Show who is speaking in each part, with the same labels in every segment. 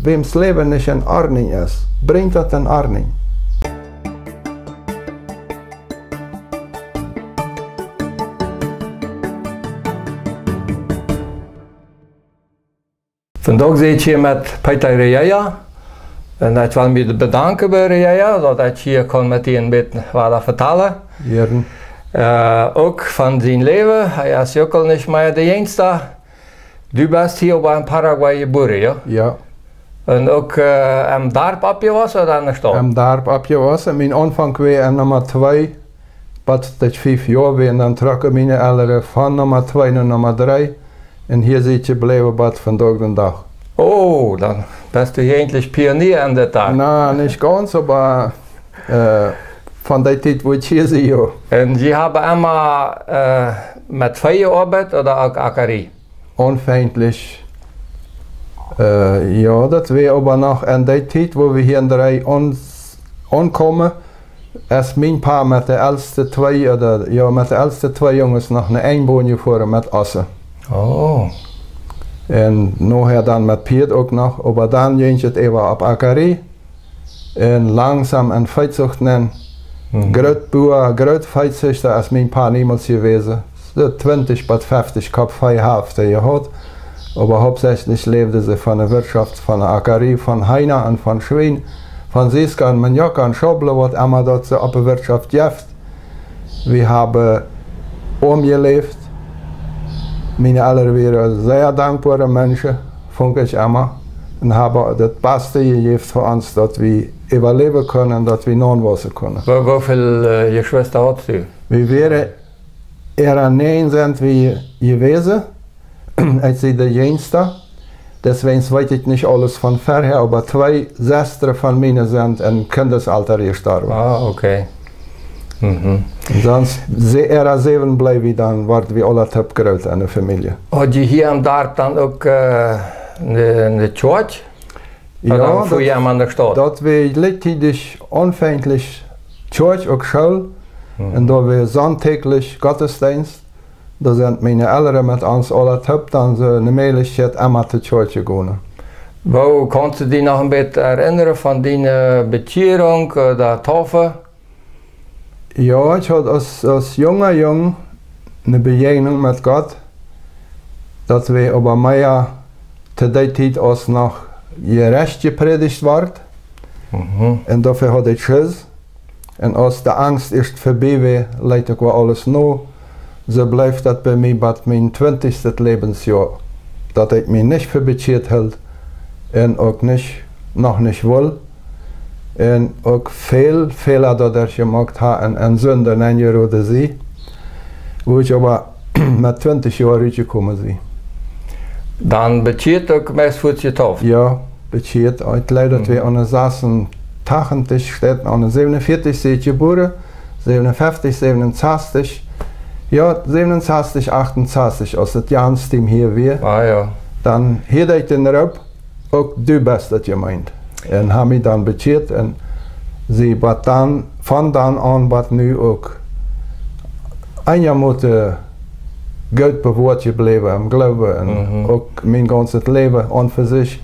Speaker 1: wems Leben nicht in Ordnung ist, bringt das in Ordnung.
Speaker 2: Vandaag zit je met Peter Reja. En ik wil me bedanken bij Reja dat ik hier kan met een beetje wat vertellen. Ook van zijn leven. Hij is ook al niet meer de enige. Du bent hier in Paraguay geboren, ja?
Speaker 1: Ja.
Speaker 2: En ook am dorp opgewassen of aan de stad?
Speaker 1: Am dorp opgewassen. Mijn aanvang was in nummer 2. Wat dat 5 jaar was en dan trokken mijn ouderen van nummer 2 naar nummer 3. En hier zit je blijven bad vandaag de dag.
Speaker 2: Oh, dan bist du eigentlich Pionier an der Tag.
Speaker 1: Na, nicht ganz, aber von der Zeit, wo ich hier sehe.
Speaker 2: Und Sie haben immer mit Vieh gearbeitet oder auch Ackerie?
Speaker 1: Anfänglich, ja, das wäre aber noch in der Zeit, wo wir hier in der ankommen, ist mein Paar mit den ältesten 2 oder ja, mit den ältesten 2 Jungs noch eine Einwohnung gefahren mit Asse.
Speaker 2: Oh.
Speaker 1: En nachher dann mit Piet auch noch, aber dann ging es eben ab Ackerie und langsam an Feitzucht nennen. Grötbuer, Grötfeitzuchter ist mein Paar niemals gewesen. So 20 bis 50 Kopf Feihafte gehabt, aber hauptsächlich lebte sie von der Wirtschaft, von der Ackerie, von Heiner und von Schwein, von Siska und Manioka und Schoble, was immer dort so auf der Wirtschaft gibt. Wir haben umgelebt. Meine Eltern waren sehr dankbare Menschen, fand ich immer, und haben das Beste gegeben für uns, dass wir überleben können, dass wir nachwachsen können.
Speaker 2: Wie viele Geschwister hast du?
Speaker 1: Wir wären eher 9 sind wir gewesen, als sie der Jüngste. Deswegen weiß ich nicht alles von vorher, aber 2 Schwestern von mir sind im Kindesalter gestorben.
Speaker 2: Ah, okay.
Speaker 1: Sonst eher 7 bleiben, dann waren wir alle top groß in der Familie.
Speaker 2: Had je hier am Dorf dann auch eine Church?
Speaker 1: Ja,
Speaker 2: für jemanden in der Stadt?
Speaker 1: Dat wir letztendlich anfänglich Church und Schule und da wir sonntäglich Gottesdienst. Da sind meine Eltern mit uns alle top, dann so eine Möglichkeit immer zur Church gegangen.
Speaker 2: Wo kannst du dich noch ein bisschen erinnern von deiner Bekehrung oder Taufe?
Speaker 1: Ja, ich hatte als junger Jung eine Begegnung mit Gott, dass wir aber mehr zu der Zeit als noch gerecht gepredigt wird. Und dafür hatte ich Schiss. Und als die Angst erst vorbei war, leid ich alles noch. So bleibt das bei mir bis mein 20. Lebensjahr, dass ich mich nicht für bekehrt hält und auch noch nicht will. Und auch viele Fehler, die ich gemacht habe, und Sünden eingerodet sind, wo ich aber mit 20 Jahren rausgekommen bin.
Speaker 2: Dann bekehrt auch meist für die Taufe?
Speaker 1: Ja, bekehrt. Ich glaube, dass wir an der 86 steht, an der 47 sind ich geboren, 57, 67, ja, 67, 68, als das ganze Team hier war.
Speaker 2: Ah ja.
Speaker 1: Dann hielt ich den Raub, auch du bist das gemeint. Und haben mich dann bekehrt und sie war dann, von dann an, was nu auch ein Jahr Mutter Gott bewahrt geblieben im Glauben und auch mein ganzes Leben an für sich.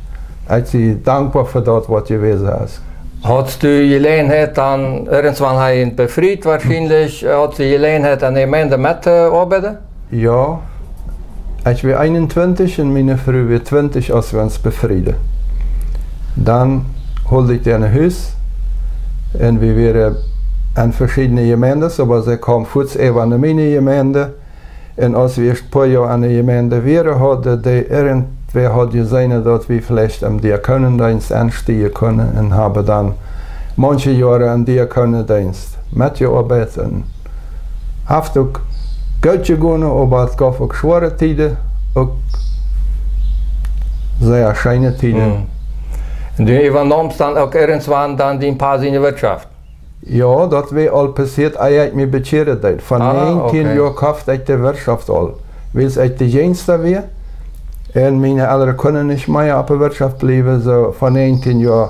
Speaker 1: Ich bin dankbar für das, was gewesen ist.
Speaker 2: Hast du Gelegenheit dann, irgendwann in befreit wahrscheinlich, hast du Gelegenheit an der Gemeinde mitgearbeitet?
Speaker 1: Ja, ich war 21 und meine Frau war 20, als wir uns befrieden. Dann holte ich ein Haus und wir waren an verschiedenen Gemeinden, aber sie kam kurz eben an meine Gemeinde. Und als wir erst ein paar Jahre an der Gemeinde waren, hatte irgendwer hat gesehen, dass wir vielleicht am Diakonendienst anstehen können und haben dann manche Jahre am Diakonendienst mitgearbeitet. Und hat auch Geld gewonnen, aber es gab auch schwere Zeiten, auch sehr schöne Zeiten.
Speaker 2: Und du übernammst dann auch irgendwann dann die Paar in der Wirtschaft?
Speaker 1: Ja, das war all passiert, als ich mich bekehrt habe. Von 19 Jahren kaufte ich die Wirtschaft all. Weil ich die Jüngste war. Und meine Eltern können nicht mehr auf der Wirtschaft bleiben. So von 19 Jahren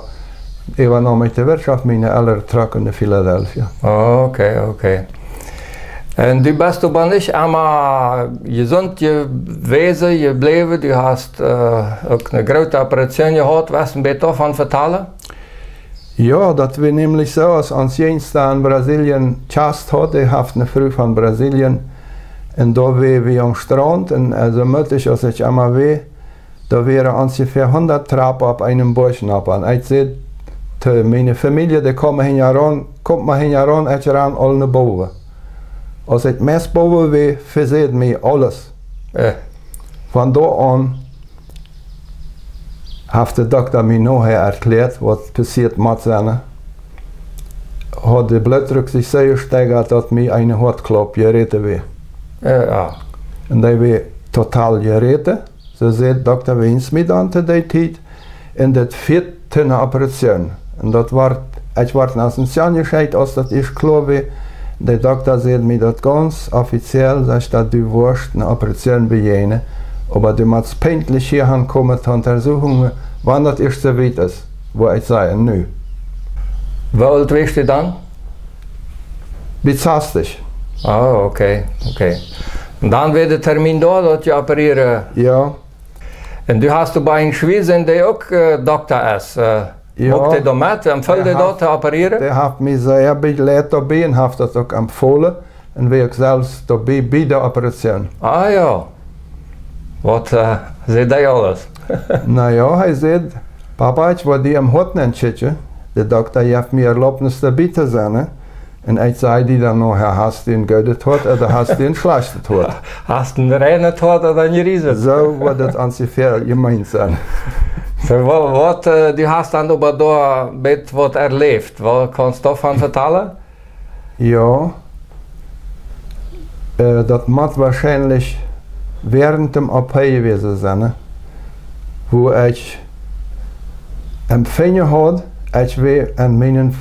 Speaker 1: übernahm ich die Wirtschaft, meine Eltern trocken in Philadelphia.
Speaker 2: Okay, okay. Und du bist aber nicht einmal gesund gewesen, geblieben. Du hast auch eine große Operation gehabt. Was ein bisschen davon vertellen?
Speaker 1: Ja, das war nämlich so, als uns jens da in Brasilien Chast hat, ich habe eine Frau von Brasilien, und da waren wir am Strand, und also möglich, als ich einmal war, da wären ungefähr 100 Trappen auf einem Bäuschnappern. Ich sehe, meine Familie, die kommt mal heran, ich ran alle boven. Als ich meest boven war, verseht mir alles. Von da an hat der Doktor mir nachher erklärt, was passiert mit seiner. Hat der Blutdruck sich sehr gesteigert, dass mir eine Herzklappe gerettet war.
Speaker 2: Ja.
Speaker 1: Und die war total gerettet. So sagt Dr. Wins mit an der Zeit in der 4. Operation. Und das war, ich war nach dem Jahr gescheit, als das ist klar war. Der Doktor sagt mir das ganz offiziell, dass du wirst eine Operation begehen. Aber du musst pünktlich hier ankommen zur Untersuchung, wann das erste weit ist, wo ich sage, nö.
Speaker 2: Wie alt warst du dann?
Speaker 1: Bis 60.
Speaker 2: Oh, okay. Und dann wird der Termin da, dass du operieren.
Speaker 1: Ja.
Speaker 2: Und du hast bei einem Schweizer, der auch Doktor ist.
Speaker 1: Ja.
Speaker 2: Mag der da mit? Empfiehlt der dort zu operieren?
Speaker 1: Der hat mir sehr belehrt dabei und hat das auch empfohlen. Und wir selbst dabei bei der Operation.
Speaker 2: Ah ja. Was sagt er alles?
Speaker 1: Naja, er sagt, Papa, ich wollte am Horten entschieden. Der Doktor hat mir Erlaubnis dabei zu sein. Und ich sage dir dann noch, hast du ihn gutes Tod oder hast du ihn schlechtes Tod?
Speaker 2: Hast du einen reinen Tod oder einen Riesen?
Speaker 1: So wird das ungefähr gemeint sein.
Speaker 2: So, du hast dann aber da mit was erlebt. Was kannst du davon vertellen?
Speaker 1: Ja, das muss wahrscheinlich während dem OP gewesen sein, wo ich empfangen habe, ich war an meinen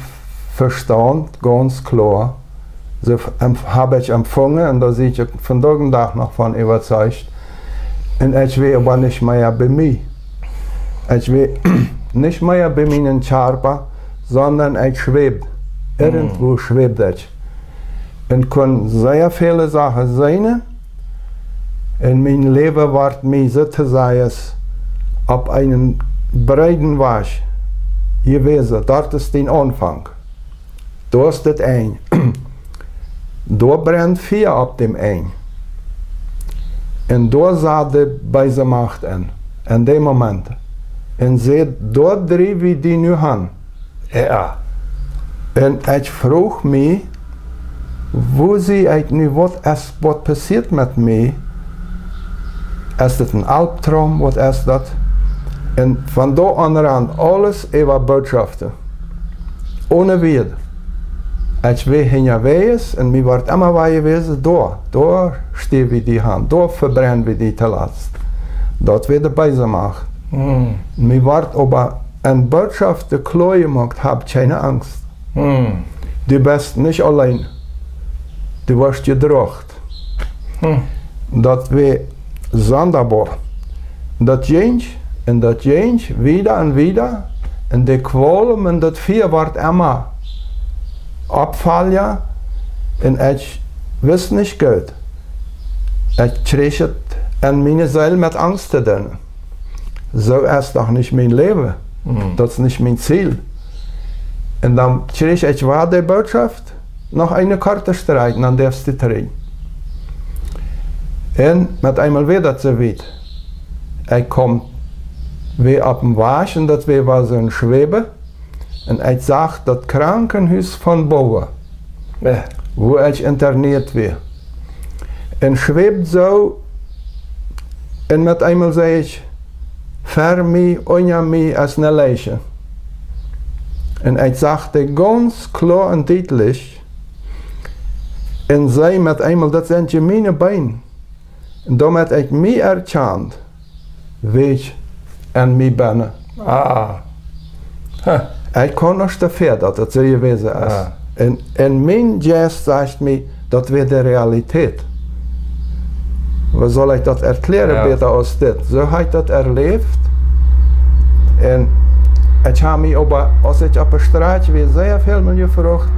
Speaker 1: Verstand ganz klar. So habe ich empfangen und da sehe ich von diesem Tag noch von überzeugt. Und ich war aber nicht mehr bei mir. Ich war nicht mehr bei meinen Körper, sondern ich schwebte. Irgendwo schwebte ich. Und konnte sehr viele Sachen sehen. Und mein Leben war mir sozusagen auf einen breiten Weg gewesen. Dort ist der Anfang. Da ist das ein. Da brennt Feuer auf dem ein. Und da sah die böse Macht an. In dem Moment. Und seht, dort drehen wir die nu an.
Speaker 2: Ja.
Speaker 1: Und ich frage mich, wo sie eigentlich, was passiert mit mir? Ist das ein Albtraum? Was ist das? Und von da an alles über Botschaften. Ohne Wied. Ich war hinterwegs und mir wird immer weiter gewesen, da stehen wir die Hand, da verbrennen wir die Last. Dort wird die Beise gemacht. Mir wird aber eine Botschaft klar gemacht, hab keine Angst. Du bist nicht allein. Du wirst gedroht. Das war sonderbar. Das ging und das ging wieder und wieder. Und die Qualen und das Vier wird immer abfallen. Und ich wusste nicht gut. Ich krieg es an meine Seele mit Angst zu tun. So ist doch nicht mein Leben. Das ist nicht mein Ziel. Und dann krieg ich war die Botschaft, noch eine Karte streichen, dann darfst du drehen. Und mit einmal wieder zu weit. Ich komme wie auf dem Wagen, das war so ein Schwebe. Und ich sah das Krankenhaus von Bauer, wo ich interniert war. Und schwebt so, und mit einmal sage ich, für mich, ohne mich als eine Leiche. Und ich sagte ganz klar und deutlich, und sei mit einmal, das sind ja meine Beine. Und damit ich mich erkannt, wie ich an mich bin. Ich kann nicht dafür, dass das so gewesen ist. Und mein Geist sagt mir, das wird die Realität. Wie soll ich das erklären, besser als das? So habe ich das erlebt. Und ich habe mich als ich auf der Straße war, sehr viel gefragt,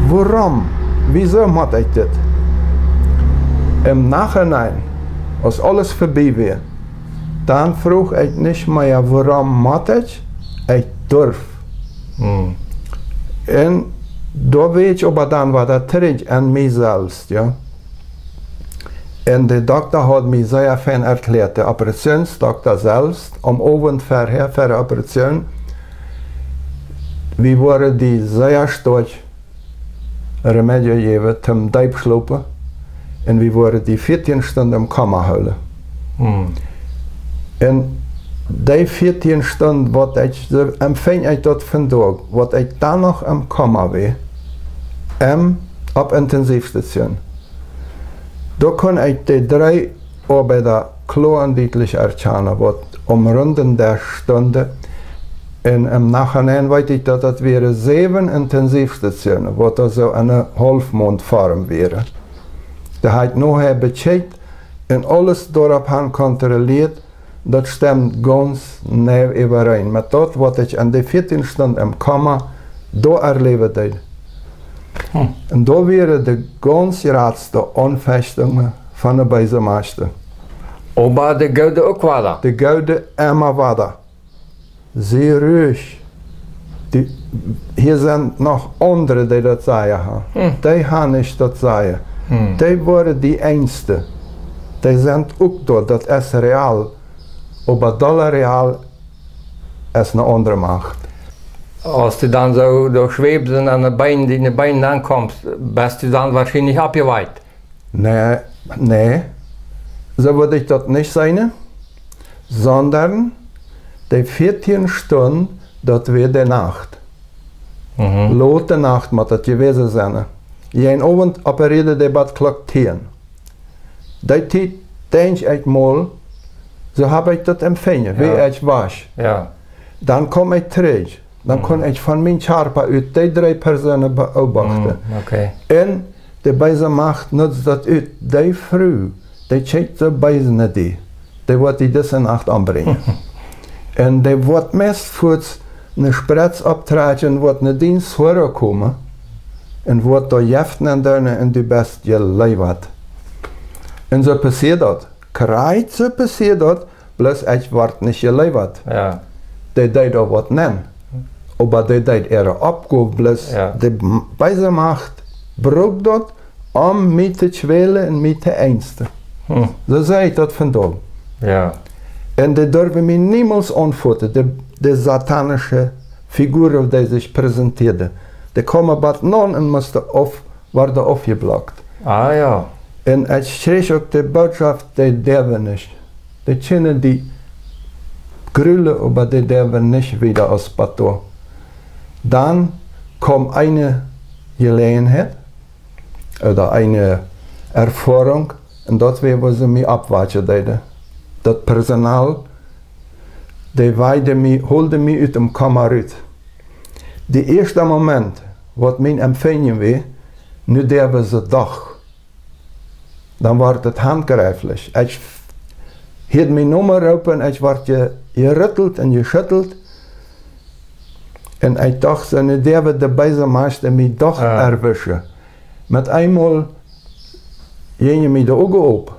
Speaker 1: warum wieso mache ich das? Im Nachhinein, als alles vorbei wäre, dann frage ich nicht mehr, warum mache ich? Ich darf. Und da weet ich aber dann, was das trägt an mich selbst. Ja? Und der Doktor hat mir sehr fein erklärt, der Operationsdoktor selbst, am Abend vorher für die Operation, wir waren die sehr stark Remedien gegeben zum Diebschlupen und wir waren die 14 Stunden im Kammer holen. Und die 14 Stunden, was ich, so empfing ich dort von Tag, was ich dann noch im Kammer war, auf Intensivstation. Da kann ich die 3 Arbeiter klar und deutlich erkennen, was Runden der Stunde. Und im Nachhinein weiß ich, dass das wäre 7 Intensivstationen, was also eine Halbmondfarm wäre. Da hat nachher becheckt und alles darauf kontrolliert, das stimmt ganz nah überein. Mit das, was ich an den 14 Stunden im Kammer da erlebt habe. Und da wäre die ganz ratste Anfechtungen von der Beisemeister.
Speaker 2: Aber die Goude auch war.
Speaker 1: Die Goude immer war da. Sehr ruhig. Hier sind noch andere, die das sagen. Die haben nicht das sagen. Die waren die Einzige. Die sind auch dort, das ist real. Aber das real ist eine andere Macht.
Speaker 2: Als du dann so durchschwebt und an den Beinen ankommst, bist du dann wahrscheinlich abgeweiht.
Speaker 1: Nee, so würde ich das nicht sagen, sondern die 14 Stunden, das wäre die Nacht. Laute Nacht muss das gewesen sein. Jeden Abend operierte die Bad Glock 10. Die Zeit denke ich mal, so habe ich das empfangen, wie ich war.
Speaker 2: Ja.
Speaker 1: Dann komme ich zurück. Dann kann ich von meinem Körper aus die 3 Personen beobachten.
Speaker 2: Okay.
Speaker 1: Und die Beise Macht nutzt das aus. Die früh, die checkt die Beise nicht. Die wird die diese Nacht anbringen. Und die wird meist kurz eine Spritz abtragen, wird eine Dienst vorkommen und wird da jeften und die best geleibert. Und so passiert das. Kreit so passiert das, bloß ich werde nicht geleibert.
Speaker 2: Ja.
Speaker 1: Die deed auch was nennen. Aber die deed ihre Abgabe, bloß die Beise Macht braucht das, um mich zu quälen und mich zu ängsten. So sage ich das von da.
Speaker 2: Ja.
Speaker 1: Und die dürfen mich niemals antworten, die satanische Figuren, die sich präsentierten. Die kommen bald nun und werden aufgeblockt.
Speaker 2: Ah ja.
Speaker 1: Und ich krieg auch die Botschaft, die dürfen nicht. Die kennen die Grülle, aber die dürfen nicht wieder aus Bato. Dann kommt eine Gelegenheit oder eine Erfahrung und dort wo sie mich abwarten. Das Personal, die holte mich aus dem Kammer raus. Der erste Moment, was mein Empfänger war, nur der war so doch. Dann war das handgreiflich. Ich hielt meine Nummer open, ich wurde gerüttelt und geschüttelt. Und ich dachte, nur der wird dabei sein, mich doch erwischen. Mit einmal ging mir die Augen auf.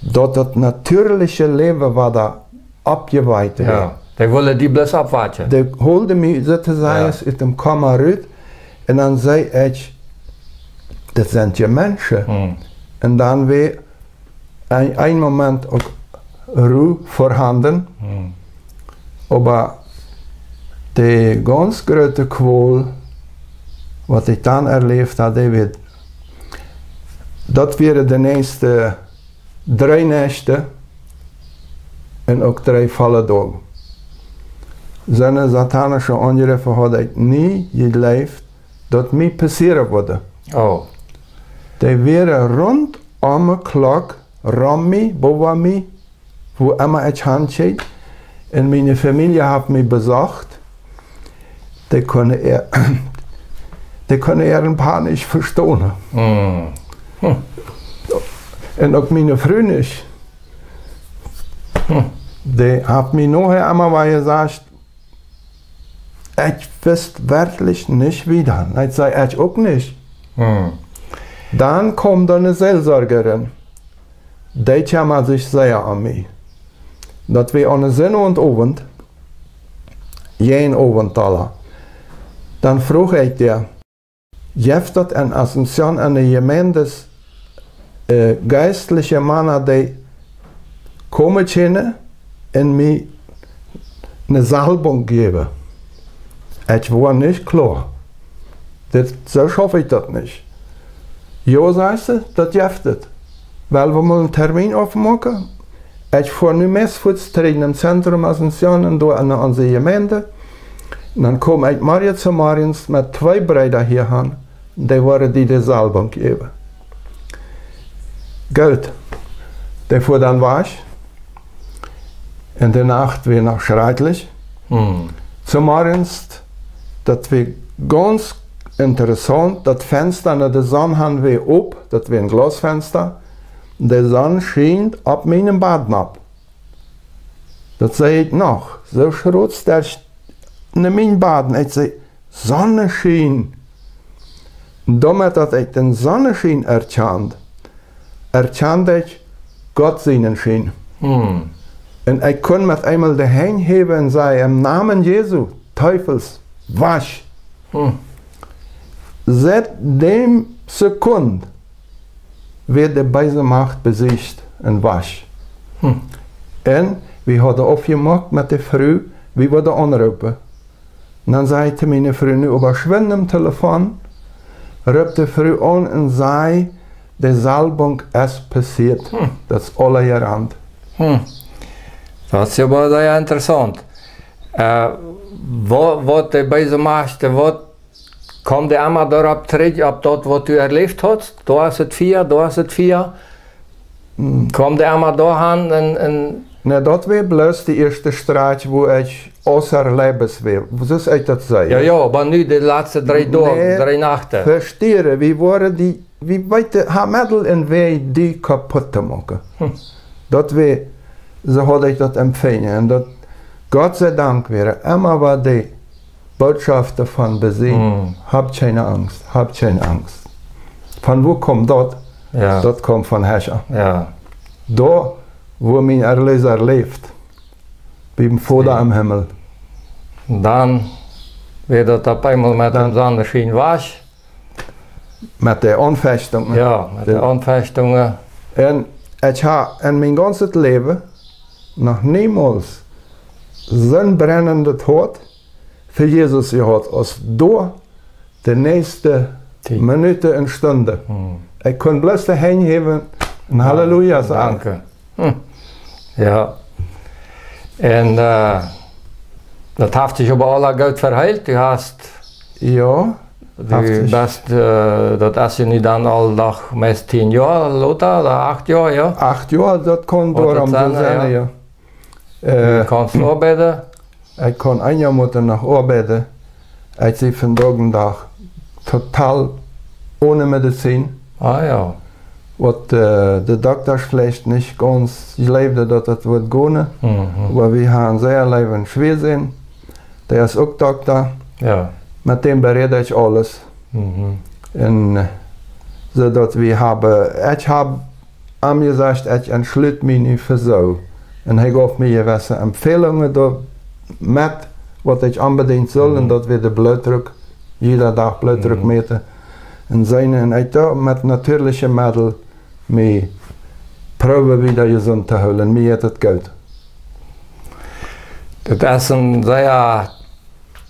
Speaker 1: Das natürliche Leben war da abgeweiht.
Speaker 2: Ja, die wollen die bloß abwarten.
Speaker 1: Die holte mich sozusagen aus dem Kammer raus und dann zei ich, das sind ja Menschen. Und dann war ein Moment auch Ruhe vorhanden. Aber die ganz große Qual, was ich dann erlebt habe, das wäre die nächsten 3 Nächte und auch 3 volle Tage. So eine satanische Angriffe hatte ich nie gelebt, dass mir passieren würde.
Speaker 2: Oh.
Speaker 1: Die wären rund um die Glock, rum mich, boven mich, wo immer ich hinschaue. Und meine Familie hat mich besucht. Die können ihren Paar nicht verstehen. Und auch meine Freunde nicht. Die haben mir nachher einmal gesagt, ich wüsste wirklich nicht wieder. Ich sage, ich auch nicht. Dann kommt eine Seelsorgerin. Die kümmert sich sehr an mich. Dat wir an Sonne und Abend, jeden Abend alle, dann frage ich dir, gibt es in Asunción eine Gemeinde geistliche Männer, die kommen können und mir eine Salbung geben? Ich war nicht klar. So schaffe ich das nicht. Ja, sagst du, das gibt es. Weil wir mal einen Termin aufmachen. Ich fahre nu mesvoetstreden im Zentrum Asunción und da an unsere Gemeinde. Und dann komme ich morgen zu morgens mit 2 Brüdern hier hin, die wollen die Salbung geben. Gut, die fuhr dann wasch. In der Nacht war noch schrecklich. Zu morgens, das war ganz interessant, das Fenster an der Sonne haben wir auf, das war ein Glasfenster. Die Sonne schien auf meinem Bad ab. Das sehe ich noch. So schrotzt der in meinem Bad. Ich sehe, Sonne schien. Damit dass ich den Sonnenschein erkannt ich Gott seinen Schein. Und ich konnte mit einmal die Hände heben und sagen, im Namen Jesu, Teufels, wasch. Seit dem Sekund wird die böse Macht besiegt und wasch. Und wir haben aufgemacht mit der Frau, wie wir da anrufen. Und dann sagte meine Frau, nu überschwindet am Telefon, ruft die Frau an und sagt, die Salbung ist passiert. Das ist alle gerannt.
Speaker 2: Das ist aber sehr interessant. Was die böse Macht, kommt die einmal darauf zurück, ob dort, was du erlebt hast, da ist es 4, da ist es 4. Kommt die einmal dahin und
Speaker 1: Ne, dat war bloß die erste Streit, wo ich außer Lebens war. So soll ich das sagen?
Speaker 2: Ja, ja, aber nu die letzten 3 Tage, 3 Nächte.
Speaker 1: Verstehe, wie waren die, wie weit haben Mittel und Weg die kaputt zu machen. Das war, so hatte ich das empfangen. Und dat, Gott sei Dank wäre immer war die Botschaft davon besiegt, habt keine Angst, habt keine Angst. Von wo kommt das?
Speaker 2: Ja.
Speaker 1: Das kommt von Herrscher.
Speaker 2: Ja.
Speaker 1: Da, wo mein Erlöser lebt, beim Vater am Himmel.
Speaker 2: Dann wird das auf einmal mit dem Sonnenschein wasch.
Speaker 1: Mit der Anfechtung.
Speaker 2: Ja, mit der Anfechtung.
Speaker 1: Und ich habe in mein ganzes Leben noch niemals so ein brennendes Hort für Jesus gehabt, als da die nächste Minute und Stunde. Ich konnte bloß die Hände heben und Halleluja sagen.
Speaker 2: Danke. Ja. Und das hat sich aber alle gut verheilt. Du hast.
Speaker 1: Ja.
Speaker 2: Du bist, das ist ja nicht dann all nach meist 10 Jahre, Lothar, oder 8 Jahre, ja?
Speaker 1: 8 Jahre, das kann darum so sein, ja.
Speaker 2: Du kannst arbeiten?
Speaker 1: Ich kann ein Jahr noch arbeiten. Ich bin von Tag und Tag total ohne Medizin.
Speaker 2: Ah ja.
Speaker 1: Wat de dokters vielleicht nicht ganz geloofden dat het wordt gaan. Maar we gaan sehr leven schwer zijn. Der ist auch Doktor.
Speaker 2: Ja.
Speaker 1: Mit dem berede ich alles. Und zodat we hebben, ich habe ihm gesagt, ich entschlüsse mich nicht für so. Und er gab mir gewisse Empfehlungen mit, was ich unbedingt soll, und dat wir den Blutdruck, jeder Tag Blutdruck meten. Und ich da mit natürlichen Mitteln mir probieren wieder gesund zu halten. Mir hat das Geld.
Speaker 2: Das ist ein sehr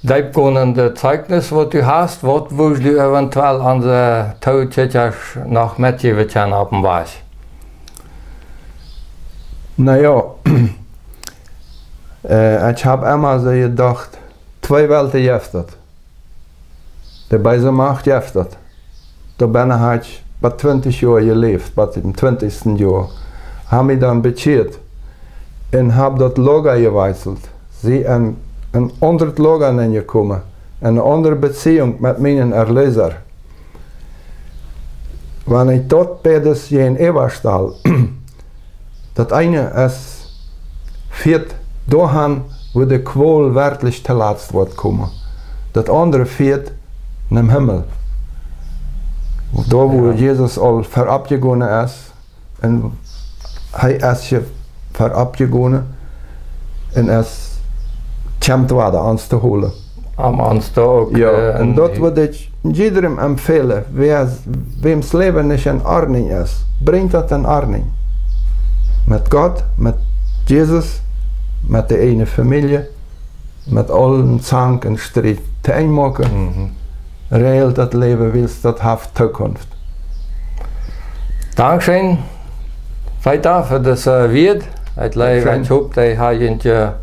Speaker 2: tiefgehendes Zeugnis, was du hast. Was würdest du eventuell an der Todtäter noch mitgeben können auf dem Weg?
Speaker 1: Naja, ich habe immer so gedacht, 2 Welten gibt es. Die böse Macht gibt es. Da bin ich bei 20 Jahren gelebt, bei dem 20. Jahr. Habe mich dann bekehrt und habe das Lager gewechselt. Sie in ein anderes Lager hineingekommen, eine andere Beziehung mit meinem Erlöser. Wenn ich dort beides in Eberstahl, das eine ist, führt dahin, wo die Qual wirklich zuletzt wird kommen. Das andere führt in den Himmel. Da wo Jesus al verabgegangen ist, und hij is je verabgegangen en is komt weer ons te holen.
Speaker 2: Am ons da ook.
Speaker 1: Ja, en dat würde ich jedem empfehlen, wem's Leben nicht in Ordnung ist, bringt das in Ordnung. Mit Gott, mit Jesus, mit der eine Familie, mit allen Zank und Streit einmachen. Real das Leben willst, das hat Zukunft.
Speaker 2: Dankeschön. Weiter für das Wied. Ich hoffe, dass ihr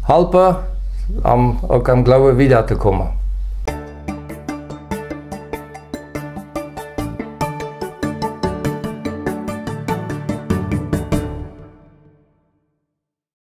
Speaker 2: helfen, auch am Glauben wiederzukommen.